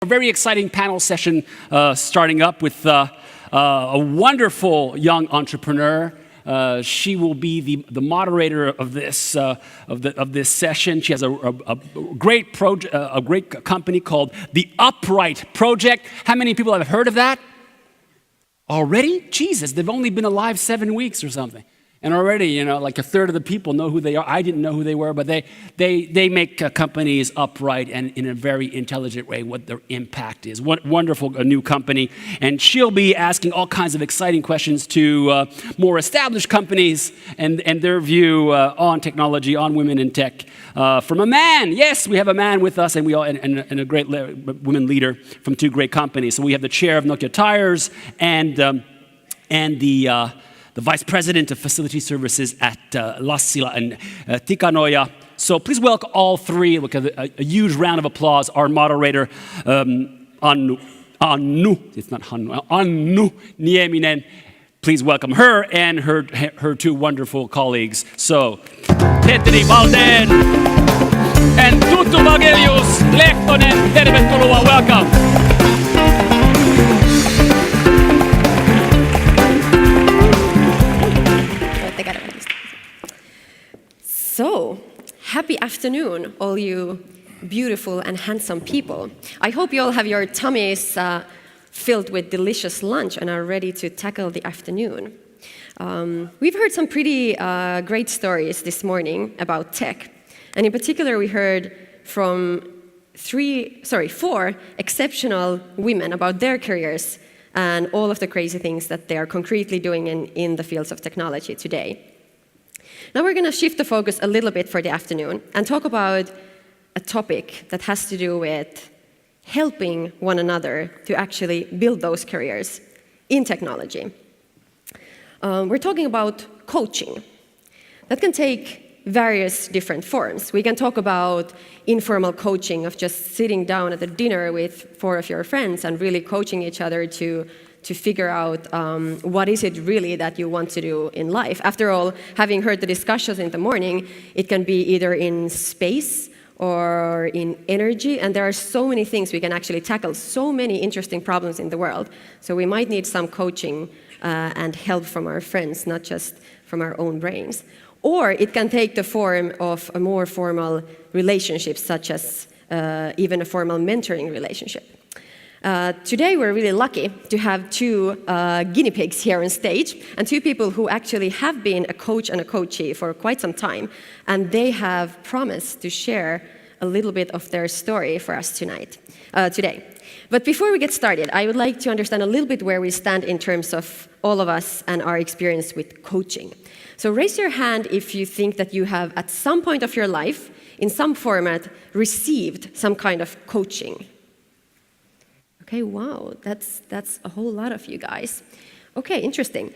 A very exciting panel session starting up with a wonderful young entrepreneur. She will be the moderator of this session. She has a great company called the Upright Project. How many people have heard of that? Already? Jesus, they've only been alive 7 weeks or something. And already, like a third of the people know who they are. I didn't know who they were, but they make companies upright and in a very intelligent way what their impact is. What wonderful new company. And she'll be asking all kinds of exciting questions to more established companies and their view on technology, on women in tech. From a man, yes, we have a man with us, and a great women leader from two great companies. So we have the chair of Nokian Tyres and the Vice President of Facility Services at Lassila and Tikanoja. So please welcome all three. Look at a huge round of applause. Our moderator, Annu, it's not Hannu, Annu Nieminen. Please welcome her and her two wonderful colleagues. So, Petteri, Walldén, and Tutu Wegelius-Lehtonen. Tervetuloa, welcome. So, happy afternoon, all you beautiful and handsome people. I hope you all have your tummies filled with delicious lunch and are ready to tackle the afternoon. We've heard some pretty great stories this morning about tech. And in particular, we heard from four exceptional women about their careers and all of the crazy things that they are concretely doing in the fields of technology today. Now we're going to shift the focus a little bit for the afternoon and talk about a topic that has to do with helping one another to actually build those careers in technology. We're talking about coaching. That can take various different forms. We can talk about informal coaching of just sitting down at a dinner with four of your friends and really coaching each other to figure out what is it really that you want to do in life. After all, having heard the discussions in the morning, it can be either in space or in energy, and there are so many things we can actually tackle, so many interesting problems in the world. So we might need some coaching and help from our friends, not just from our own brains. Or it can take the form of a more formal relationship, such as even a formal mentoring relationship. Today we're really lucky to have two guinea pigs here on stage and two people who actually have been a coach and a coachee for quite some time, and they have promised to share a little bit of their story for us today. But before we get started, I would like to understand a little bit where we stand in terms of all of us and our experience with coaching. So raise your hand if you think that you have at some point of your life, in some format, received some kind of coaching. Okay, wow, that's a whole lot of you guys. Okay, interesting.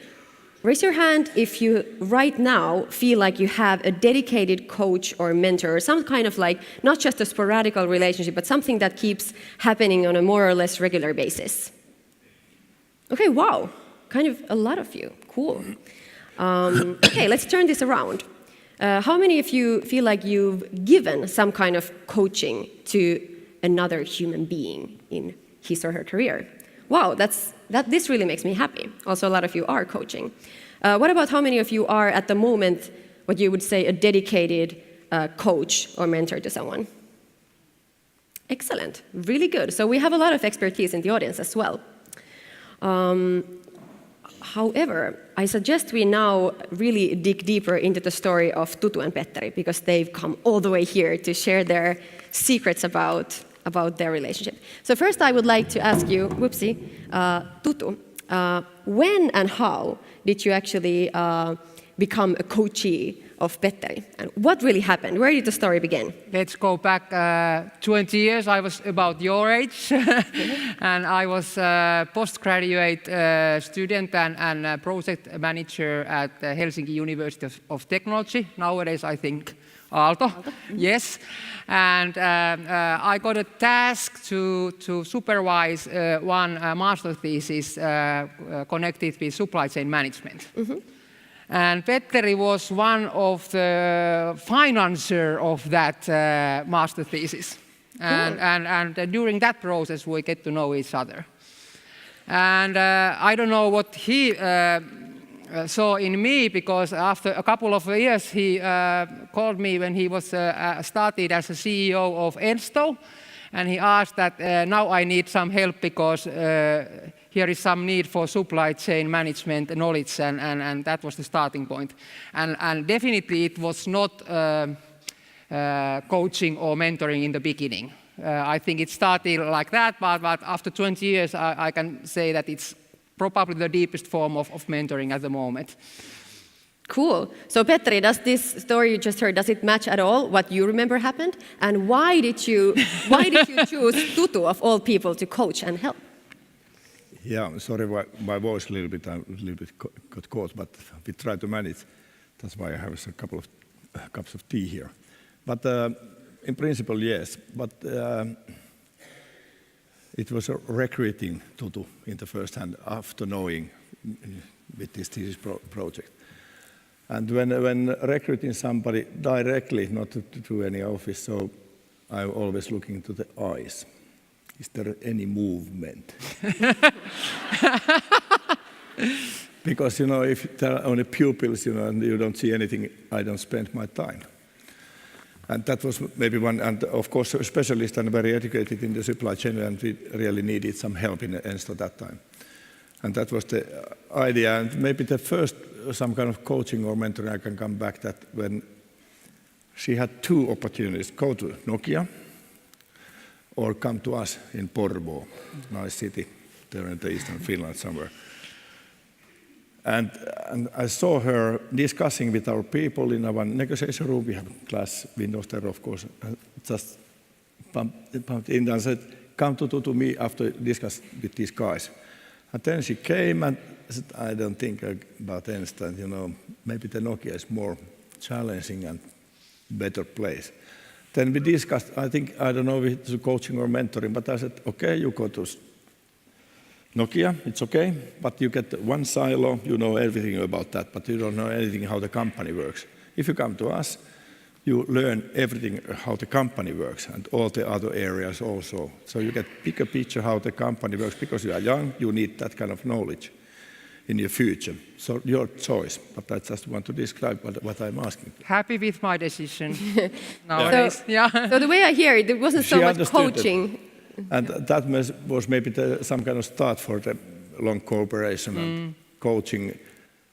Raise your hand if you right now feel like you have a dedicated coach or mentor, or some kind of not just a sporadic relationship, but something that keeps happening on a more or less regular basis. Okay, wow, kind of a lot of you. Cool. Okay, let's turn this around. How many of you feel like you've given some kind of coaching to another human being in his or her career? Wow, this really makes me happy. Also, a lot of you are coaching. What about how many of you are at the moment what you would say a dedicated coach or mentor to someone? Excellent, really good. So we have a lot of expertise in the audience as well. However, I suggest we now really dig deeper into the story of Tutu and Petteri, because they've come all the way here to share their secrets about their relationship. So first I would like to ask you, Tutu, when and how did you actually become a coachee of Petteri? And what really happened? Where did the story begin? Let's go back 20 years. I was about your age. And I was a postgraduate student and project manager at Helsinki University of Technology. Nowadays, I think Aalto. Yes. And I got a task to supervise one master thesis connected with supply chain management. Mm-hmm. And Petteri was one of the financiers of that master thesis. And during that process, we get to know each other. And I don't know what he saw in me, because after a couple of years, he called me when he was started as a CEO of Ensto. And he asked that now I need some help because here is some need for supply chain management knowledge, and that was the starting point. And definitely it was not coaching or mentoring in the beginning. I think it started like that, but after 20 years I can say that it's probably the deepest form of mentoring at the moment. Cool. So Petteri, does this story you just heard, does it match at all what you remember happened? And why did you choose Tutu of all people to coach and help? Yeah, sorry, my voice a little bit got caught, but we try to manage. That's why I have a couple of cups of tea here. But in principle, yes. But it was recruiting Tutu in the first hand after knowing with this thesis project. And when recruiting somebody directly, not to any office, so I'm always looking to the eyes. Is there any movement? Because, you know, if there are only pupils, you know, and you don't see anything, I don't spend my time. And that was maybe one, and of course, a specialist and very educated in the supply chain, and we really needed some help in Ensto that time. And that was the idea. And maybe the first, some kind of coaching or mentoring, I can come back that when she had two opportunities, go to Nokia or come to us in Porvoo, nice city there in the eastern Finland somewhere. And I saw her discussing with our people in our negotiation room. We have glass windows there, of course. Just pumped in and said, come to me after discuss with these guys. And then she came and said, I don't think about Ensto, you know, maybe the Nokia is more challenging and better place. Then we discussed, I don't know if it's coaching or mentoring, but I said, okay, you go to Nokia, it's okay, but you get one silo, you know everything about that, but you don't know anything how the company works. If you come to us, you learn everything how the company works and all the other areas also. So you get bigger picture how the company works. Because you are young, you need that kind of knowledge in your future. So your choice, but I just want to describe what I'm asking. Happy with my decision nowadays. So the way I hear it, there wasn't so much coaching. And that was maybe some kind of start for the long cooperation and coaching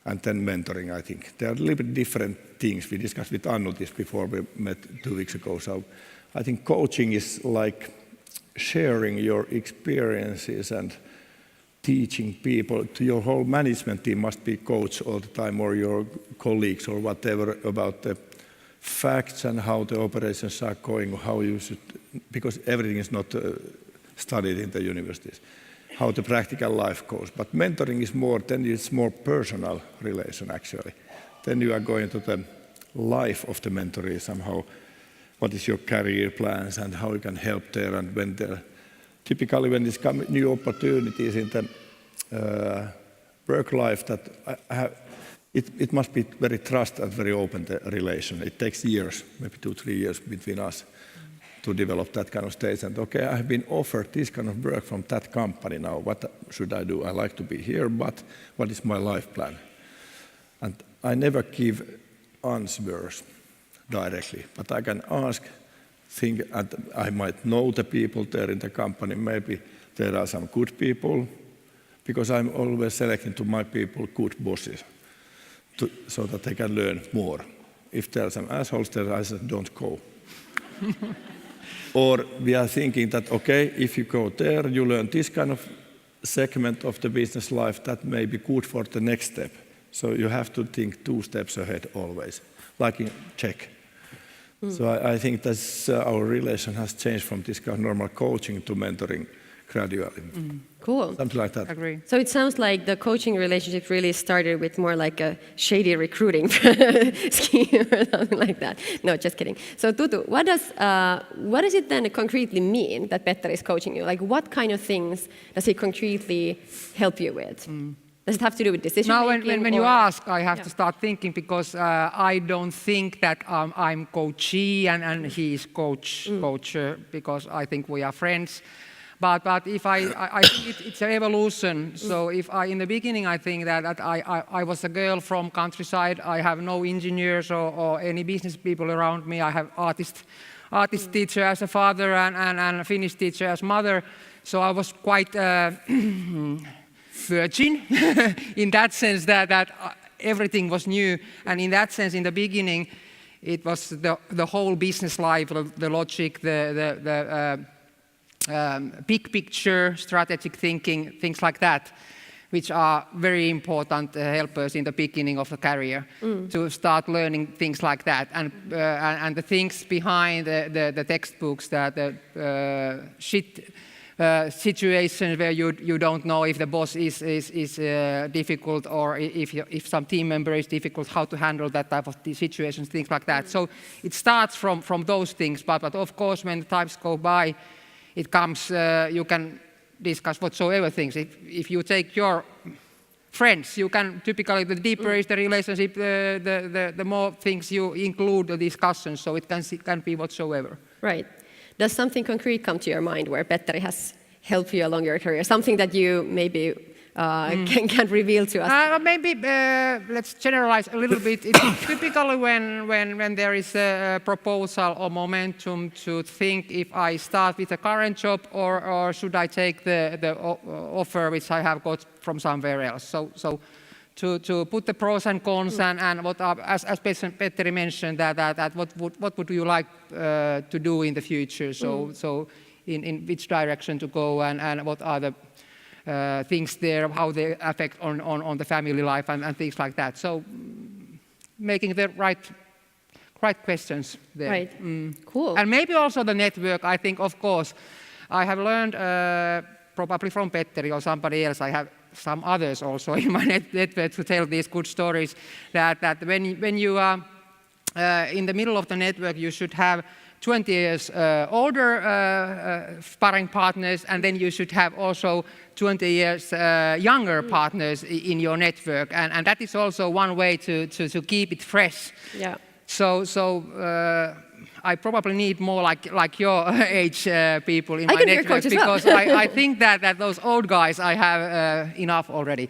and then mentoring, I think. They are a little bit different things. We discussed with Annu this before we met 2 weeks ago. So I think coaching is like sharing your experiences and teaching people. To your whole management team must be coached all the time, or your colleagues or whatever, about the facts and how the operations are going, how you should, because everything is not studied in the universities, how the practical life goes. But mentoring is more, then it's more personal relation actually. Then you are going to the life of the mentoree somehow. What is your career plans and how you can help there, and when there, typically when there's come new opportunities in the work life, that I have, it must be very trust and very open the relation. It takes years, maybe 2-3 years between us to develop that kind of stage. And okay, I have been offered this kind of work from that company now. What should I do? I like to be here, but what is my life plan? And I never give answers directly, but I can ask, think, and I might know the people there in the company. Maybe there are some good people, because I'm always selecting to my people good bosses, so that they can learn more. If there are some assholes there, I said, don't go. Or we are thinking that, okay, if you go there, you learn this kind of segment of the business life that may be good for the next step. So you have to think 2 steps ahead always, like in Czech. So I think that our relation has changed from this kind of normal coaching to mentoring gradually. Cool. Something like that. Agree. So it sounds like the coaching relationship really started with more like a shady recruiting scheme or something like that. No, just kidding. So Tutu, what does it then concretely mean that Petteri is coaching you? Like what kind of things does he concretely help you with? Does it have to do with decision Now, making? when you ask, I have Yeah. to start thinking because I don't think that I'm coachee and he is coacher because I think we are friends. But if I think it's an evolution. So if in the beginning I think that I was a girl from countryside, I have no engineers or any business people around me. I have artist teacher as a father and a Finnish teacher as mother. So I was quite virgin in that sense that everything was new. And in that sense, in the beginning, it was the whole business life, the logic, the big picture, strategic thinking, things like that, which are very important helpers in the beginning of the career to start learning things like that. And the things behind the textbooks, the situations where you don't know if the boss is difficult or if some team member is difficult, how to handle that type of situations, things like that. So it starts from those things, but of course when the times go by, it comes, you can discuss whatsoever things. If you take your friends, you can typically, the deeper is the relationship, the more things you include the discussion, so it can be whatsoever. Right. Does something concrete come to your mind where Petteri has helped you along your career? Something that you maybe can reveal to us? Maybe let's generalize a little bit. It's typically when there is a proposal or momentum to think if I start with a current job or should I take the offer which I have got from somewhere else. So to put the pros and cons and what are, as Petteri mentioned, that what would you like to do in the future? So in which direction to go and what are the things there, how they affect on the family life and things like that. So making the right questions there. Right. Cool. And maybe also the network. I think, of course, I have learned probably from Petteri or somebody else. I have some others also in my network to tell these good stories. That when you are in the middle of the network, you should have 20 years older sparring partners, and then you should have also 20 years younger partners in your network, and that is also one way to keep it fresh. Yeah. So I probably need more like your age people in my can be your network coach as well. because I think that those old guys I have enough already.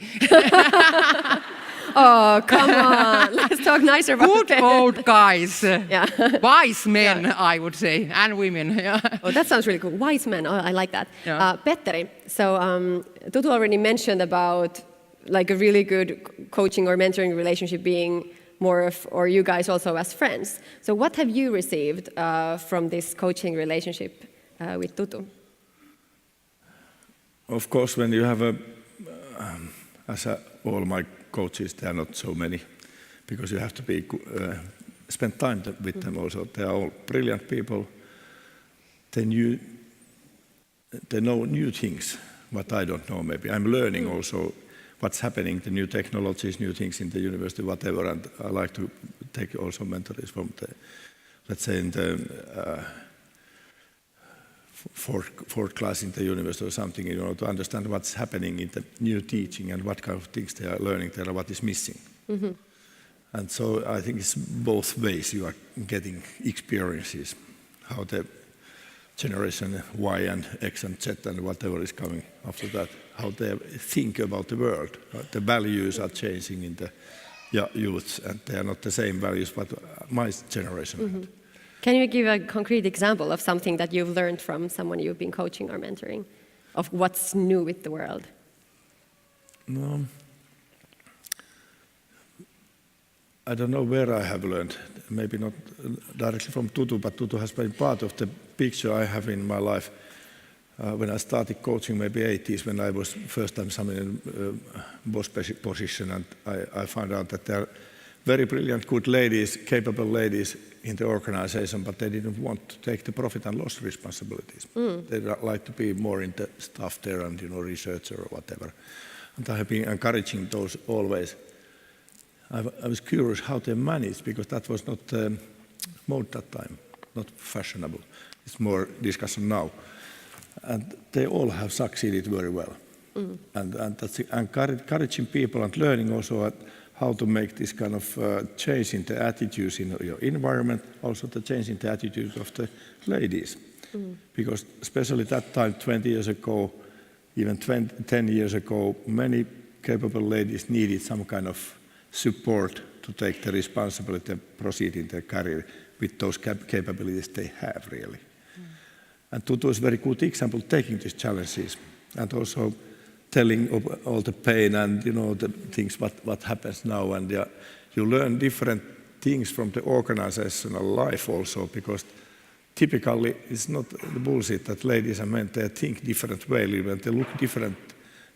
Oh, come on. Let's talk nicer about Good Petteri. old guys. Yeah. Wise men, I would say, and women. Yeah. Oh, that sounds really cool. Wise men. Oh, I like that. Yeah. Petteri, so Tutu already mentioned about like a really good coaching or mentoring relationship being more of, or you guys also as friends. So what have you received from this coaching relationship with Tutu? Of course, when you have all my coaches, they are not so many, because you have to spend time with them also. They are all brilliant people. They know new things, what I don't know maybe. I'm learning also what's happening, the new technologies, new things in the university, whatever, and I like to take also mentors from the, let's say, in the fourth class in the university or something, to understand what's happening in the new teaching and what kind of things they are learning there and what is missing. Mm-hmm. And so I think it's both ways you are getting experiences, how the generation Y and X and Z and whatever is coming after that, how they think about the world. The values are changing in the youths, and they are not the same values what my generation had. Can you give a concrete example of something that you've learned from someone you've been coaching or mentoring, of what's new with the world? No. I don't know where I have learned, maybe not directly from Tutu, but Tutu has been part of the picture I have in my life. When I started coaching, maybe 80s, when I was first time in boss position, and I found out that there are very brilliant, good ladies, capable ladies in the organization, but they didn't want to take the profit and loss responsibilities. They like to be more in the staff there and researcher or whatever. And I have been encouraging those always. I was curious how they managed, because that was not mode that time, not fashionable. It's more discussion now. And they all have succeeded very well. And that's encouraging people and learning also how to make this kind of change in the attitudes in your environment, also the change in the attitudes of the ladies. Because especially that time, 20 years ago, even 10 years ago, many capable ladies needed some kind of support to take the responsibility and proceed in their career with those capabilities they have, really. And Tutu is a very good example taking these challenges and also telling of all the pain and the things what happens now. And you learn different things from the organizational life also, because typically it's not the bullshit that ladies and men, they think different way, and they look different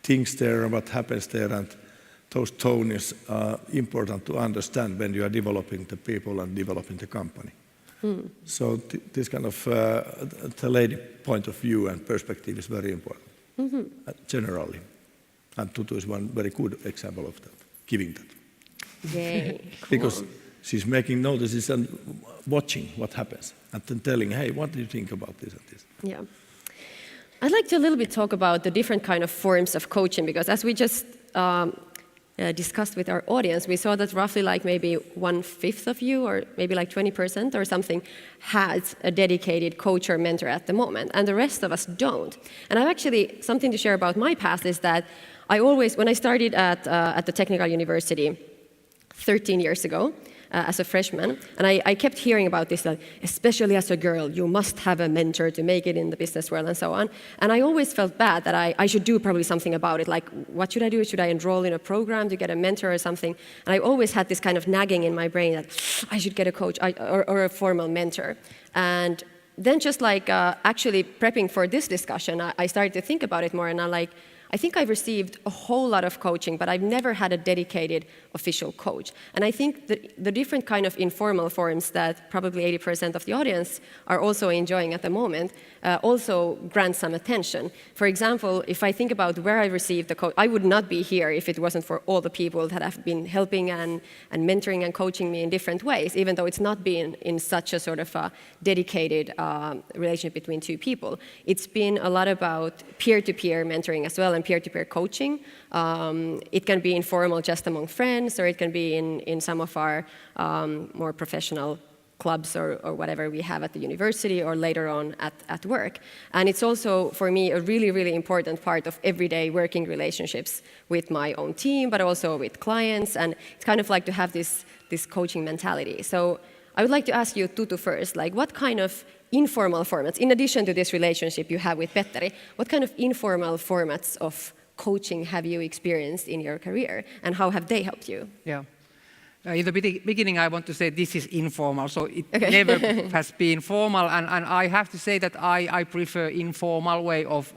things there and what happens there, and those tones are important to understand when you are developing the people and developing the company. So this kind of the lady point of view and perspective is very important, generally. And Tutu is one very good example of that, giving that. Yay. Because she's making notices and watching what happens, and then telling, hey, what do you think about this and this? Yeah. I'd like to a little bit talk about the different kind of forms of coaching, because as we just discussed with our audience, we saw that roughly like maybe 1/5 of you, or maybe like 20% or something, has a dedicated coach or mentor at the moment, and the rest of us don't. And I've actually, something to share about my past is that I always, when I started at the Technical University 13 years ago, as a freshman, and I kept hearing about this, like, especially as a girl, you must have a mentor to make it in the business world and so on. And I always felt bad that I should do probably something about it, like what should I do? Should I enroll in a program to get a mentor or something? And I always had this kind of nagging in my brain that I should get a coach or a formal mentor. And then just like actually prepping for this discussion, I started to think about it more, and I think I've received a whole lot of coaching, but I've never had a dedicated official coach. And I think that the different kind of informal forms that probably 80% of the audience are also enjoying at the moment also grant some attention. For example, if I think about where I received the coach, I would not be here if it wasn't for all the people that have been helping and mentoring and coaching me in different ways, even though it's not been in such a sort of a dedicated relationship between two people. It's been a lot about peer-to-peer mentoring as well, and peer-to-peer coaching. It can be informal just among friends, or it can be in some of our more professional clubs or whatever we have at the university or later on at work. And it's also, for me, a really, really important part of everyday working relationships with my own team, but also with clients. And it's kind of like to have this coaching mentality. So I would like to ask you, Tutu, first, like what kind of informal formats, in addition to this relationship you have with Petteri, what kind of informal formats of coaching have you experienced in your career, and how have they helped you? Yeah. In the beginning, I want to say this is informal, so it never has been formal, and I have to say that I prefer informal way of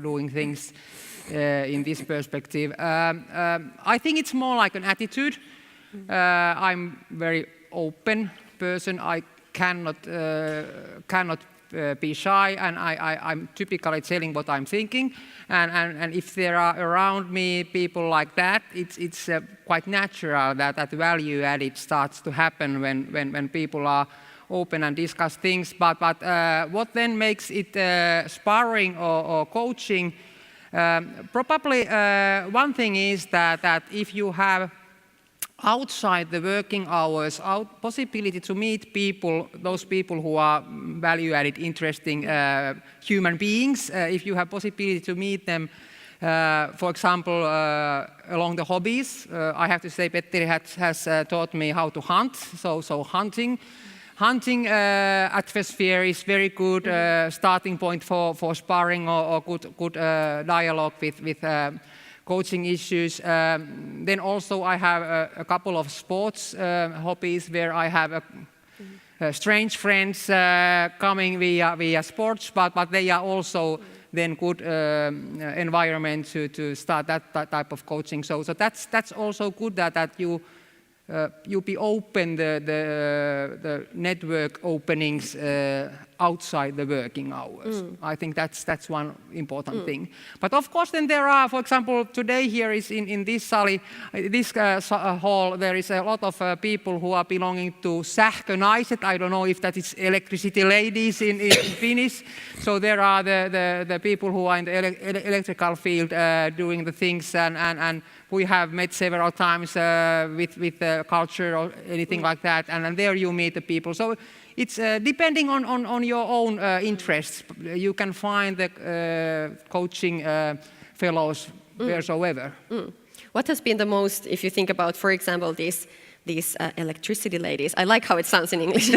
doing things in this perspective. I think it's more like an attitude. I'm very open person. I cannot be shy, and I'm typically telling what I'm thinking. And if there are around me people like that, it's quite natural that value added starts to happen when people are open and discuss things. But what then makes it sparring or coaching? Probably one thing is that if you have outside the working hours, possibility to meet people, those people who are value-added, interesting human beings, if you have possibility to meet them, for example, along the hobbies. I have to say Petteri has taught me how to hunt, so hunting atmosphere is very good starting point for sparring or good dialogue with coaching issues. Then also I have a couple of sports hobbies where I have strange friends coming via sports, but they are also then good environment to start that type of coaching. So that's also good that you you be open the network openings outside the working hours. I think that's one important thing. But of course, then there are, for example, today here is in this hall, there is a lot of people who are belonging to sähkönaiset. I don't know if that is electricity ladies in Finnish. So there are the people who are in the electrical field doing the things, and we have met several times with the culture or anything like that, and there you meet the people. So it's depending on your own interests. You can find the coaching fellows wheresoever. What has been the most, if you think about, for example, these electricity ladies? I like how it sounds in English.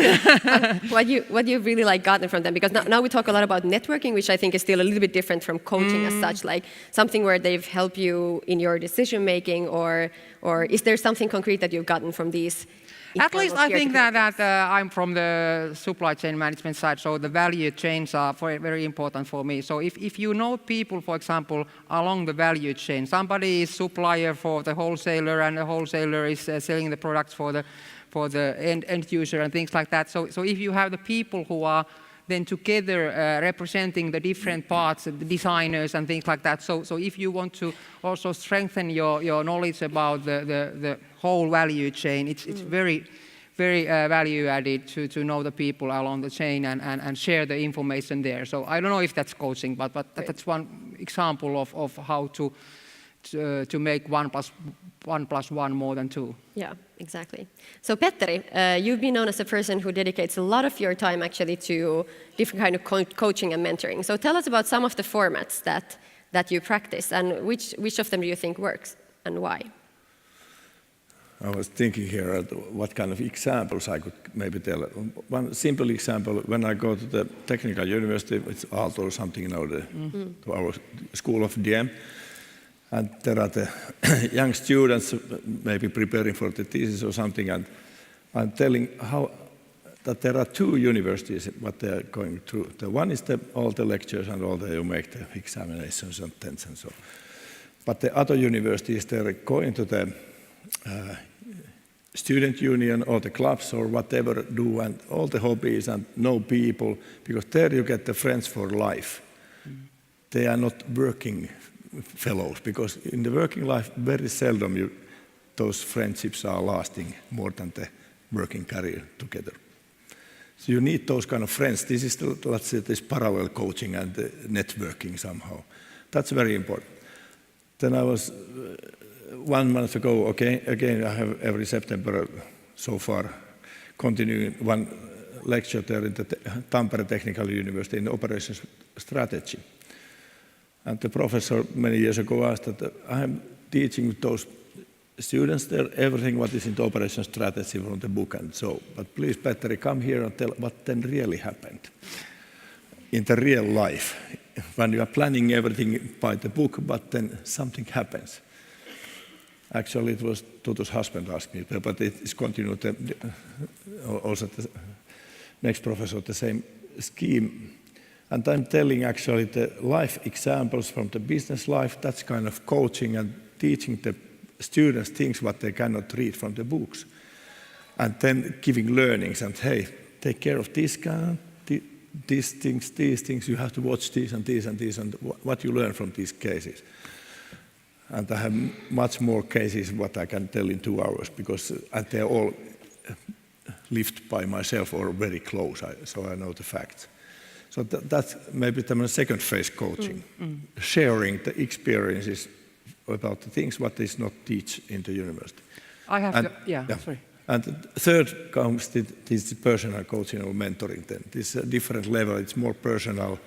what you really like gotten from them? Because now we talk a lot about networking, which I think is still a little bit different from coaching as such, like something where they've helped you in your decision making, or is there something concrete that you've gotten from these? At least I think that I'm from the supply chain management side, so the value chains are very important for me. So if you know people, for example, along the value chain, somebody is supplier for the wholesaler, and the wholesaler is selling the products for the end user and things like that. So if you have the people who are then together representing the different parts, the designers and things like that. So if you want to also strengthen your knowledge about the whole value chain, it's very, very value added to know the people along the chain and share the information there. So I don't know if that's coaching, but that's one example of how to make 1 + 1 more than 2. Yeah, exactly. So Petteri, you've been known as a person who dedicates a lot of your time actually to different kind of coaching and mentoring. So tell us about some of the formats that you practice, and which of them do you think works and why? I was thinking here what kind of examples I could maybe tell. One simple example, when I go to the technical university, it's Aalto or something now, to our school of DM, and there are the young students maybe preparing for the thesis or something, and I'm telling that there are 2 universities what they are going through. The one is all the lectures and all you make the examinations and tests and so. But the other universities, they're going to the student union or the clubs or whatever do, and all the hobbies and know people, because there you get the friends for life. They are not working fellows, because in the working life very seldom those friendships are lasting more than the working career together. So you need those kind of friends. This is let's say this parallel coaching and networking somehow. That's very important. Then I was 1 month ago, again I have every September so far continuing one lecture there in the Tampere Technical University in operations strategy. And the professor many years ago asked that I am teaching those students there everything what is in the operation strategy from the book and so. But please, Petteri, come here and tell what then really happened in the real life when you are planning everything by the book, but then something happens. Actually, it was Tutu's husband asked me, but it is continued also the next professor the same scheme. And I'm telling actually the life examples from the business life, that's kind of coaching and teaching the students things what they cannot read from the books. And then giving learnings and hey, take care of this kind, these things, you have to watch these and these and these and what you learn from these cases. And I have much more cases what I can tell in 2 hours because they're all lived by myself or very close, so I know the facts. So that's maybe the second phase coaching, sharing the experiences about the things what is not teach in the university. I have sorry. And the third comes this personal coaching or mentoring. Then this different level. It's more personal,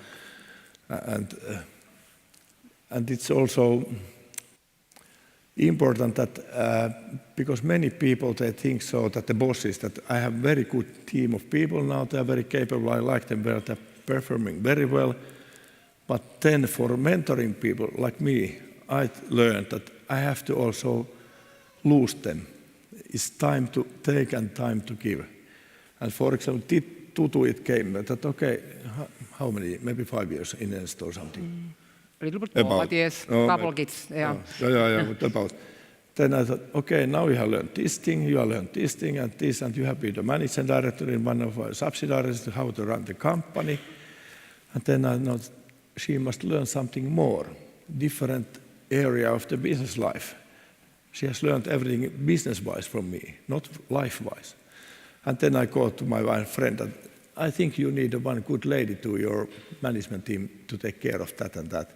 and it's also important that because many people they think so that the bosses that I have very good team of people now. They are very capable. I like them. They're performing very well. But then for mentoring people like me, I learned that I have to also lose them. It's time to take and time to give. And for example, Tutu it came that okay, how many? Maybe 5 years in Ensto or something. A little bit more, but yes, couple kids, yeah. About. Then I thought, okay, now you have learned this thing, you have learned this thing and this, and you have been the managing director in one of our subsidiaries, how to run the company. And then I know she must learn something more, different area of the business life. She has learned everything business-wise from me, not life-wise. And then I called to my one friend that I think you need one good lady to your management team to take care of that and that.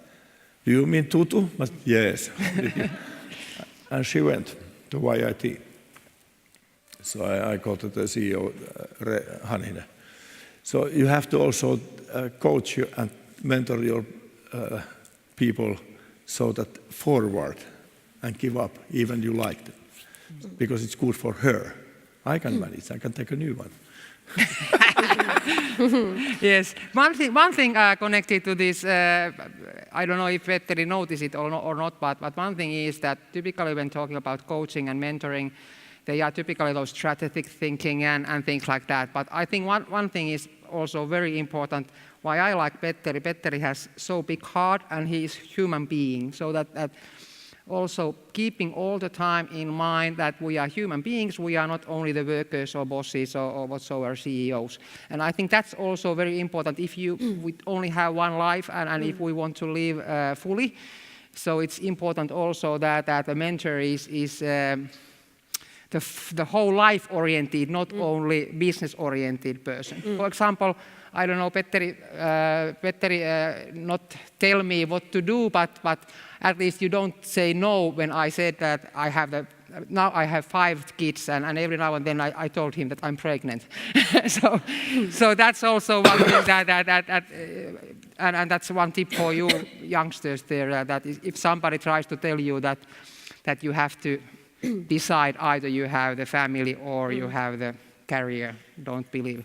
Do you mean Tutu? Yes. And she went to YIT. So I called to the CEO, Hanhinen. So you have to also coach you and mentor your people so that forward and give up, even you liked it, because it's good for her. I can manage, I can take a new one. Yes, one thing connected to this, I don't know if Petteri noticed it or not, but one thing is that typically when talking about coaching and mentoring, they are typically those strategic thinking and things like that. But I think one thing is also very important, why I like Petteri. Petteri has so big heart and he is human being, so that also keeping all the time in mind that we are human beings, we are not only the workers or bosses or whatsoever CEOs. And I think that's also very important if we only have one life and if we want to live fully. So it's important also that the mentor is the whole life-oriented, not only business-oriented person. For example, I don't know, Petteri not tell me what to do, but at least you don't say no when I said that now I have 5 kids and every now and then I told him that I'm pregnant. so that's also one thing and that's one tip for you youngsters there, that if somebody tries to tell you that you have to decide either you have the family or you have the career, don't believe.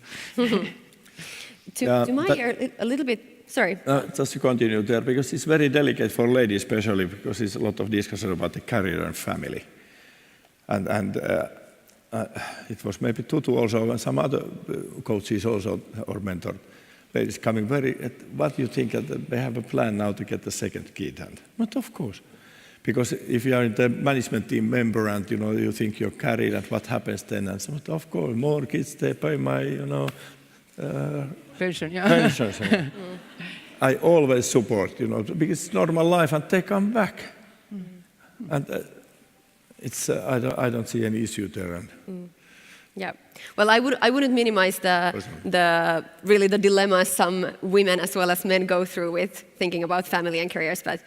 To my ear, a little bit, sorry. Just to continue there, because it's very delicate for ladies especially, because there's a lot of discussion about the career and family. And it was maybe Tutu also and some other coaches also, or mentor ladies coming what do you think that they have a plan now to get the second kid? And not of course. Because if you are the management team member and you think you're carried and what happens then, and so of course more kids they pay my pension. Yeah. Pensions. I always support because it's normal life and they come back, and it's I don't see any issue there. Yeah, well, I wouldn't minimize the dilemmas some women as well as men go through with thinking about family and careers, but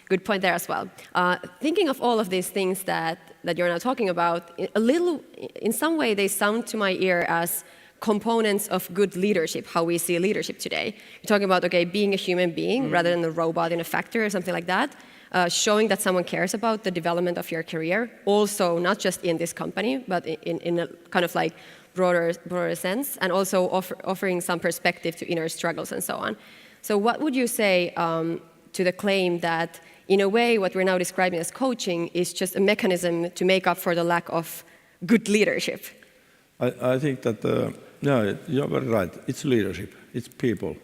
good point there as well. Thinking of all of these things that you're now talking about, in some way they sound to my ear as components of good leadership, how we see leadership today. You're talking about, being a human being rather than a robot in a factory or something like that, showing that someone cares about the development of your career, also not just in this company, but in a kind of like broader sense, and also offering some perspective to inner struggles and so on. So what would you say to the claim that, in a way, what we're now describing as coaching is just a mechanism to make up for the lack of good leadership? I think that, you're very right. It's leadership. It's people.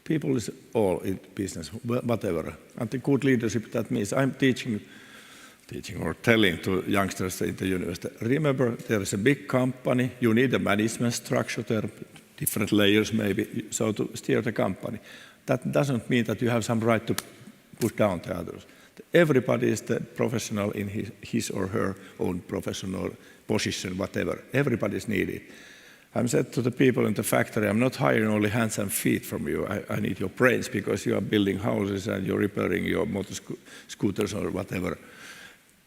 People is all in business, whatever. And the good leadership, that means I'm teaching or telling to youngsters in the university, remember there is a big company, you need a management structure, there are different layers maybe, so to steer the company. That doesn't mean that you have some right to push down the others. Everybody is the professional in his or her own professional position, whatever. Everybody is needed. I'm said to the people in the factory, I'm not hiring only hands and feet from you. I need your brains because you are building houses and you're repairing your scooters or whatever.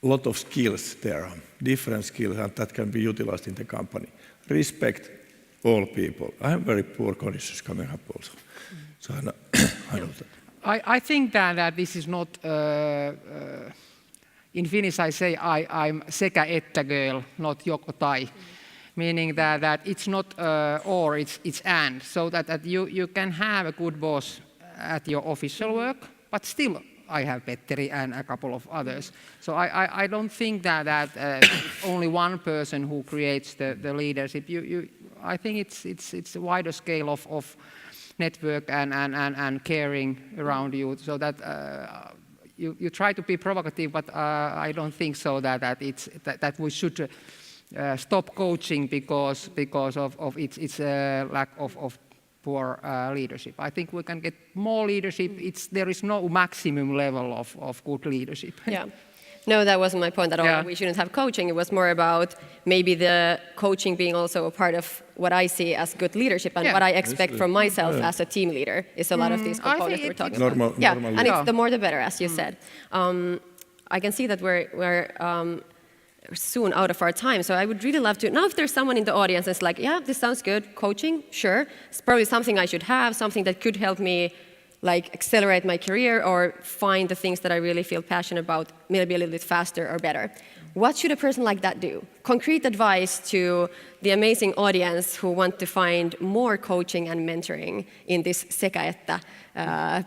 A lot of skills there, different skills, and that can be utilized in the company. Respect all people. I have very poor conditions coming up also. So I know that. I think that this is not, in Finnish I say I'm sekä että girl, not joko tai. Meaning that it's not or, it's and. So that you can have a good boss at your official work, but still I have Petteri and a couple of others. So I don't think that only one person who creates the leadership. I think it's a wider scale of network and caring around you, so that you try to be provocative, but I don't think so that we should stop coaching because of its lack of poor leadership. I think we can get more leadership. There is no maximum level of good leadership. Yeah. No, that wasn't my point at all. Yeah. We shouldn't have coaching. It was more about maybe the coaching being also a part of what I see as good leadership and what I expect from myself as a team leader is a lot of these components we're talking about. Normal and it's the more the better, as you said. I can see that we're soon out of our time, so I would really love to. Now, if there's someone in the audience that's like, yeah, this sounds good, coaching, sure. It's probably something I should have, something that could help me like accelerate my career or find the things that I really feel passionate about maybe a little bit faster or better. What should a person like that do? Concrete advice to the amazing audience who want to find more coaching and mentoring in this sekä että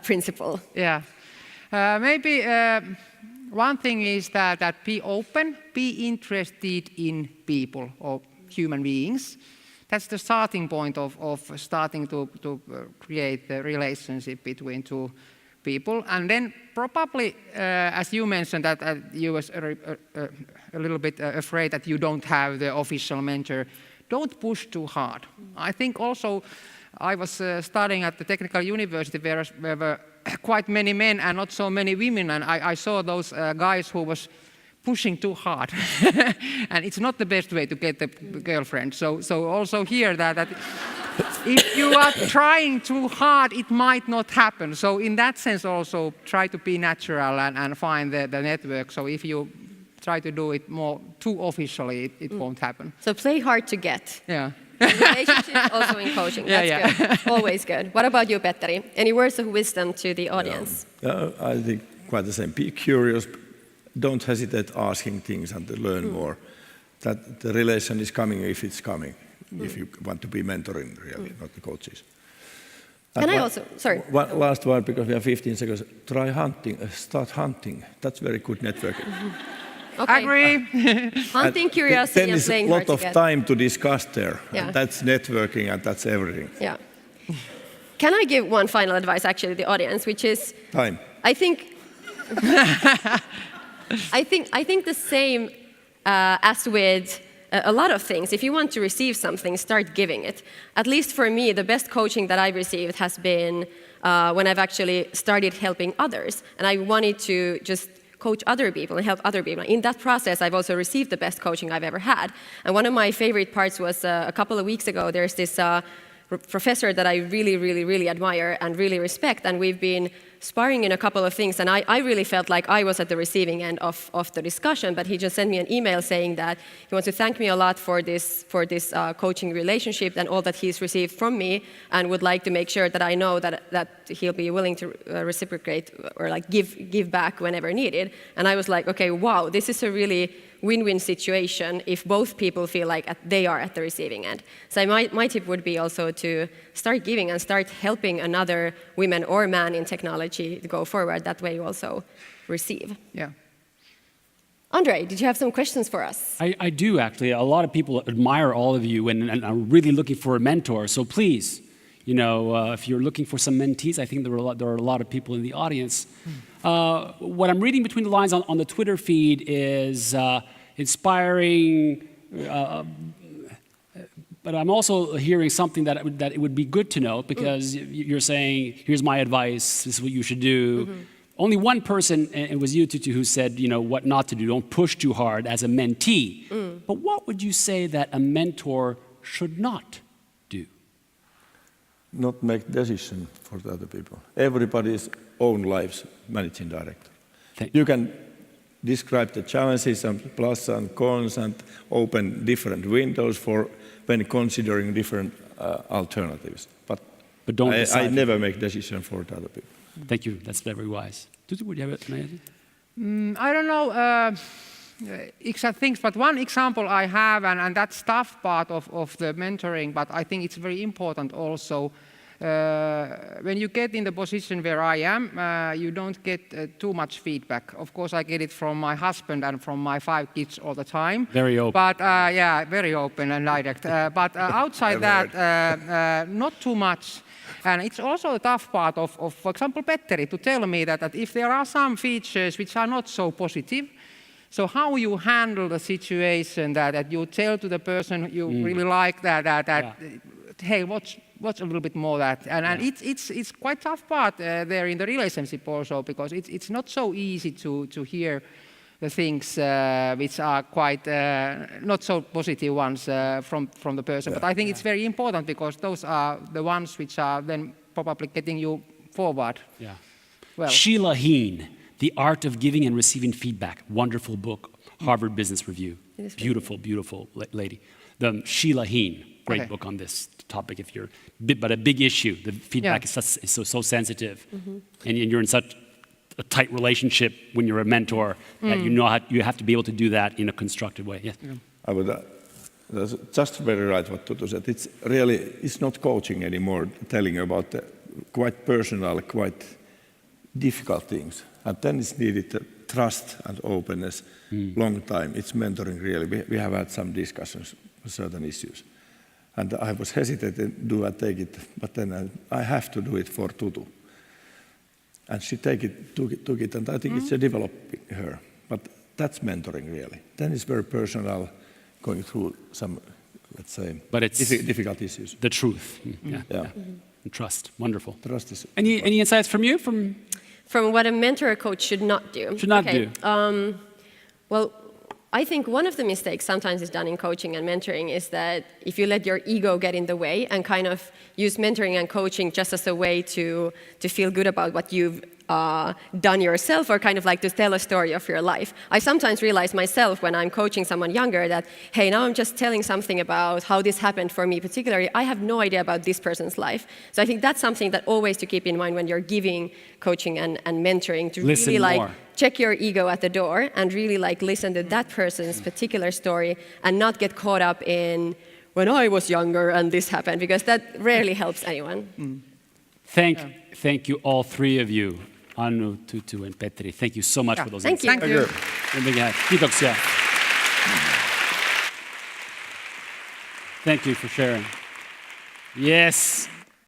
principle. Yeah. Maybe one thing is that be open, be interested in people or human beings. That's the starting point of starting to create the relationship between two people. And then probably, as you mentioned, that you was a little bit afraid that you don't have the official mentor, don't push too hard. I think also I was studying at the technical university where were quite many men and not so many women, and I saw those guys who was pushing too hard. And it's not the best way to get the girlfriend. So also here that if you are trying too hard, it might not happen. So in that sense also try to be natural and find the network. So if you try to do it more too officially, it won't happen. So play hard to get. Yeah. Relationships also in coaching. That's good. Always good. What about you, Petteri? Any words of wisdom to the audience? I think quite the same. Be curious. Don't hesitate asking things and to learn more. That the relation is coming if it's coming. If you want to be mentoring, really, not the coaches. And I also, sorry. One last word, because we have 15 seconds. Try hunting. Start hunting. That's very good networking. Okay. Agree. Hunting, curiosity, and playing hard Then there's a lot of time to discuss there. Yeah. And that's networking and that's everything. Yeah. Can I give one final advice, actually, to the audience, which is... Time. I think the same as with a lot of things. If you want to receive something, start giving it. At least for me, the best coaching that I've received has been when I've actually started helping others. And I wanted to just coach other people and help other people. In that process, I've also received the best coaching I've ever had. And one of my favorite parts was a couple of weeks ago, there's this professor that I really admire and really respect, and we've been sparring in a couple of things, and I really felt like I was at the receiving end of the discussion, but he just sent me an email saying that he wants to thank me a lot for this coaching relationship and all that he's received from me, and would like to make sure that I know that he'll be willing to reciprocate or like give back whenever needed. And I was like, okay, wow, this is a really win-win situation if both people feel like they are at the receiving end. So my tip would be also to start giving and start helping another woman or man in technology to go forward. That way you also receive. Yeah. Andre, did you have some questions for us? I do, actually. A lot of people admire all of you and are really looking for a mentor. So please, if you're looking for some mentees, I think there are a lot of people in the audience. What I'm reading between the lines on the Twitter feed is inspiring, but I'm also hearing something that it would be good to know, because you're saying, here's my advice, this is what you should do. Mm-hmm. Only one person, and it was you, Tutu, who said, what not to do. Don't push too hard as a mentee. But what would you say that a mentor should not do? Not make decision for the other people. Everybody's own lives managing director. You can describe the challenges and plus and cons and open different windows for when considering different alternatives. But don't I never make decision for the other people. Thank you. That's very wise. Tutu, would you have an idea? I don't know exact things, but one example I have, and that's tough part of the mentoring, but I think it's very important also. When you get in the position where I am, you don't get too much feedback. Of course, I get it from my husband and from my 5 kids all the time. Very open. But yeah, very open and direct. But outside that, not too much. And it's also a tough part of for example, Petteri, to tell me that if there are some features which are not so positive, so how you handle the situation that you tell to the person you really like that hey, watch a little bit more that, and it's quite tough part there in the relationship also, because it's not so easy to hear the things which are quite not so positive ones from the person. But I think it's very important, because those are the ones which are then probably getting you forward. Yeah. Well. Sheila Heen, The Art of Giving and Receiving Feedback. Wonderful book, Harvard Business Review. Beautiful, beautiful lady. The Sheila Heen, great book on this topic. If you're, but a big issue. The feedback is so sensitive, and you're in such a tight relationship when you're a mentor that you have to be able to do that in a constructive way. Yes. I would. That's just very right what Tutu said. It's not coaching anymore. Telling about the quite personal, quite difficult things, and then it's needed trust and openness. Long time. It's mentoring really. We have had some discussions on certain issues, and I was hesitating, do I take it? But then I have to do it for Tutu. And she took it, and I think it's developing her. But that's mentoring, really. Then it's very personal, going through some, let's say, but it's difficult issues. The truth. And trust. Wonderful. Trust is. Any insights from you? From what a mentor or coach should not do. Well, I think one of the mistakes sometimes is done in coaching and mentoring is that if you let your ego get in the way and kind of use mentoring and coaching just as a way to feel good about what you've done yourself, or kind of like to tell a story of your life. I sometimes realize myself when I'm coaching someone younger that, hey, now I'm just telling something about how this happened for me particularly. I have no idea about this person's life. So I think that's something that always to keep in mind when you're giving coaching and mentoring, to listen really like more. Check your ego at the door and really like listen to that person's particular story and not get caught up in when I was younger and this happened, because that rarely helps anyone. Thank you, all three of you, Annu, Tutu, and Petteri. Thank you so much for those Thank you. insights. Kiitoksia. Thank you for sharing. Yes.